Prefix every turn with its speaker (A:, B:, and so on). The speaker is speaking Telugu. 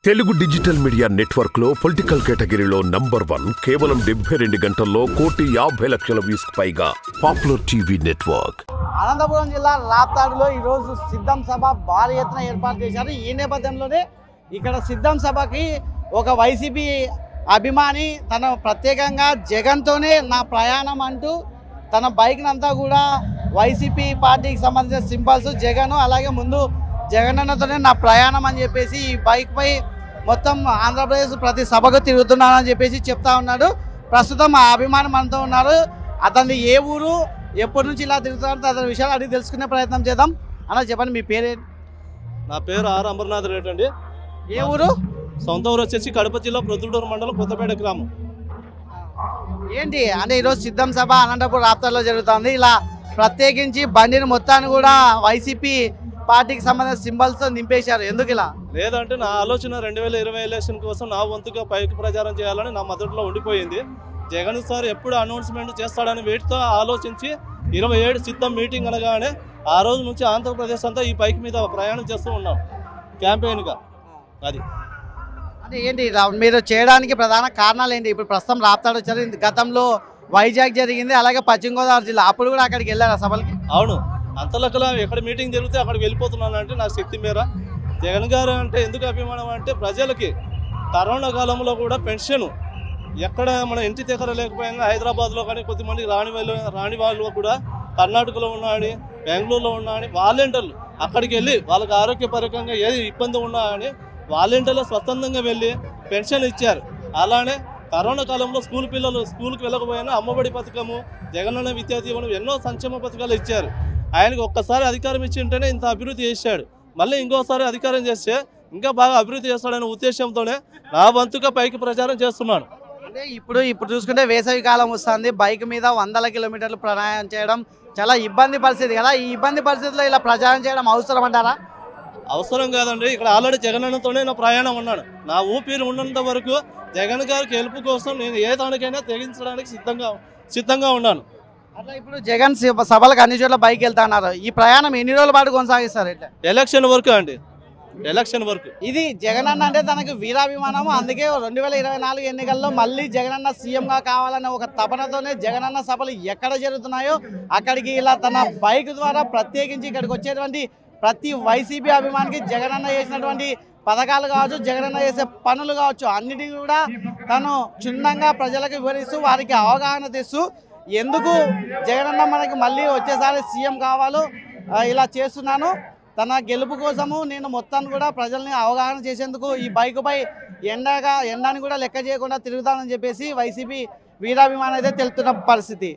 A: తెలుగు డిజిటల్ మీడియా నెట్వర్క్ లో పొలిటికల్ కేటగిరీలో నంబర్ 1 కేవలం 72 గంటల్లో 1,50,00,000 వ్యూస్ పైగా పాపులర్ టీవీ నెట్వర్క్.
B: అనంతపురం జిల్లా రాప్తాడులో ఈ రోజు సిద్ధం సభ భారీ ఎత్తున ఏర్పాటు చేశారు. ఈ నేపథ్యంలోనే ఇక్కడ సిద్ధం సభకి ఒక వైసీపీ అభిమాని తన ప్రత్యేకంగా జగన్తోనే నా ప్రయాణం అంటూ తన బైక్ అంతా కూడా వైసీపీ పార్టీకి సంబంధించిన సింబల్స్ జగన్ అలాగే ముందు జగనన్నతోనే నా ప్రయాణం అని చెప్పేసి ఈ బైక్ పై మొత్తం ఆంధ్రప్రదేశ్ ప్రతి సభకు తిరుగుతున్నానని చెప్పేసి చెప్తా ఉన్నాడు. ప్రస్తుతం ఆ అభిమాని మనతో ఉన్నారు. అతన్ని ఏ ఊరు ఎప్పటి నుంచి ఇలా తిరుగుతున్నారో అతని విషయాలు అడిగి తెలుసుకునే ప్రయత్నం చేద్దాం. అలా చెప్పండి, మీ పేరేంటి?
C: నా పేరు ఆర్ అమర్నాథ్ రెడ్డి అండి.
B: ఏ ఊరు?
C: సొంత ఊరు వచ్చేసి కడప జిల్లా ప్రొద్దుటూరు మండలం కొత్తపేట గ్రామం.
B: ఏంటి అంటే ఈరోజు సిద్ధం సభ అనంతపురం రాప్తాడులో జరుగుతుంది. ఇలా ప్రత్యేకించి బండిని మొత్తాన్ని కూడా వైసీపీ పార్టీకి సంబంధించిన సింబల్స్తో నింపేశారు. ఎందుకు ఇలా?
C: లేదంటే నా ఆలోచన 2020 ఎలక్షన్ కోసం నా వంతుగా పైకి ప్రచారం చేయాలని నా మొదట్లో ఉండిపోయింది. జగన్ సార్ ఎప్పుడు అనౌన్స్మెంట్ చేస్తాడని వేటితో ఆలోచించి 27 సిద్ధం మీటింగ్ అనగానే ఆ రోజు నుంచి ఆంధ్రప్రదేశ్ అంతా ఈ బైక్ మీద ప్రయాణం చేస్తూ ఉన్నాం క్యాంపెయిన్గా. అది
B: అంటే ఏంటి మీరు చేయడానికి ప్రధాన కారణాలు ఏంటి? ఇప్పుడు ప్రస్తుతం రాప్తాడు వచ్చారు, గతంలో వైజాగ్ జరిగింది, అలాగే పశ్చిమ గోదావరి జిల్లా, అప్పుడు కూడా అక్కడికి వెళ్ళారు సభలకి.
C: అవును, అంతలకలా ఎక్కడ మీటింగ్ జరిగితే అక్కడికి వెళ్ళిపోతున్నాను. అంటే నా శక్తి మేర జగన్ గారు అంటే ఎందుకు అభిమానం అంటే ప్రజలకి కరోనా కాలంలో కూడా పెన్షన్ ఎక్కడ మన ఇంటి దగ్గర లేకపోయినా హైదరాబాద్లో కానీ కొద్దిమంది రాని వాళ్ళు కూడా కర్ణాటకలో ఉన్నాయని బెంగళూరులో ఉన్నాయని వాలంటీర్లు అక్కడికి వెళ్ళి వాళ్ళకి ఆరోగ్యపరంగా ఏది ఇబ్బంది ఉన్నా అని వాలంటీర్లు స్వచ్ఛందంగా వెళ్ళి పెన్షన్ ఇచ్చారు. అలానే కరోనా కాలంలో స్కూల్ పిల్లలు స్కూల్కి వెళ్ళకపోయినా అమ్మఒడి పథకము, జగనన్న విద్యా దీవెన ఎన్నో సంక్షేమ పథకాలు ఇచ్చారు. ఆయనకు ఒక్కసారి అధికారం ఇచ్చి ఉంటేనే ఇంత అభివృద్ధి చేశాడు. మళ్ళీ ఇంకోసారి అధికారం చేస్తే ఇంకా బాగా అభివృద్ధి చేస్తాడనే ఉద్దేశంతోనే నా వంతుగా పైకి ప్రచారం చేస్తున్నాను.
B: అంటే ఇప్పుడు చూసుకుంటే వేసవి కాలం వస్తుంది, బైక్ మీద 100 కిలోమీటర్లు ప్రయాణం చేయడం చాలా ఇబ్బంది పరిస్థితి కదా. ఈ ఇబ్బంది పరిస్థితుల్లో ఇలా ప్రచారం చేయడం అవసరం అంటారా?
C: అవసరం కాదండి. ఇక్కడ ఆల్రెడీ జగనన్నతోనే నా ప్రయాణం ఉన్నాను. నా ఊపిరి ఉన్నంత వరకు జగన్ గారికి హెల్ప్ కోసం నేను ఏ దానికైనా తెగించడానికి సిద్ధంగా ఉన్నాను.
B: అట్లా ఇప్పుడు జగన్ సభలకు అన్ని చోట్ల బైక్ వెళ్తా అన్నారు. ఈ ప్రయాణం ఎన్ని రోజుల పాటు కొనసాగిస్తారు?
C: ఎలక్షన్ వరకు అండి, ఎలక్షన్ వరకు.
B: ఇది జగనన్న అంటే తనకు వీరాభిమానము. అందుకే 2024 ఎన్నికల్లో మళ్ళీ జగనన్న సీఎంగా కావాలనే ఒక తపనతోనే జగనన్న సభలు ఎక్కడ జరుగుతున్నాయో అక్కడికి ఇలా తన బైక్ ద్వారా ప్రత్యేకించి ఇక్కడికి వచ్చేటువంటి ప్రతి వైసీపీ అభిమానికి జగనన్న చేసినటువంటి పథకాలు కావచ్చు, జగనన్న చేసే పనులు కావచ్చు, అన్నిటికీ కూడా తను క్షుణ్ణంగా ప్రజలకు వివరిస్తూ వారికి అవగాహన తెస్తూ ఎందుకు జగనన్న మనకి మళ్ళీ వచ్చేసారి సీఎం కావాలో ఇలా చేస్తున్నాను, తన గెలుపు కోసము నేను మొత్తాన్ని కూడా ప్రజల్ని అవగాహన చేసేందుకు ఈ బైకుపై ఎండాన్ని కూడా లెక్క చేయకుండా తిరుగుతానని చెప్పేసి వైసీపీ వీరాభిమానం అయితే తెలుపుతున్న పరిస్థితి.